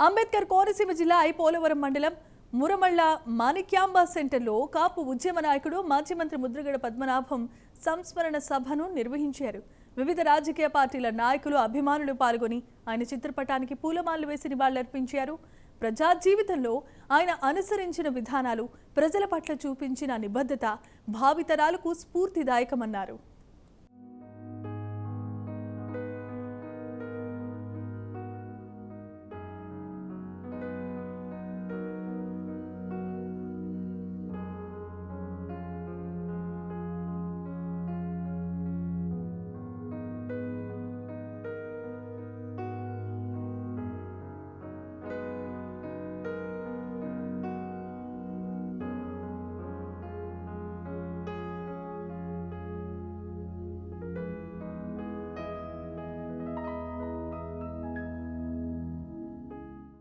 అంబేద్కర్ కోనసీమ జిల్లా పోలవరం మండలం మురమళ్ళ మాణిక్యాంబ సెంటర్లో కాపు ఉద్యమ నాయకుడు మాజీ మంత్రి ముద్రగడ పద్మనాభం సంస్మరణ సభను నిర్వహించారు. వివిధ రాజకీయ పార్టీల నాయకులు, అభిమానులు పాల్గొని ఆయన చిత్రపటానికి పూలమాలలు వేసి నివాళులర్పించారు. ప్రజా జీవితంలో ఆయన అనుసరించిన విధానాలు, ప్రజల పట్ల చూపించిన నిబద్ధత భావితరాలకు స్ఫూర్తిదాయకమన్నారు.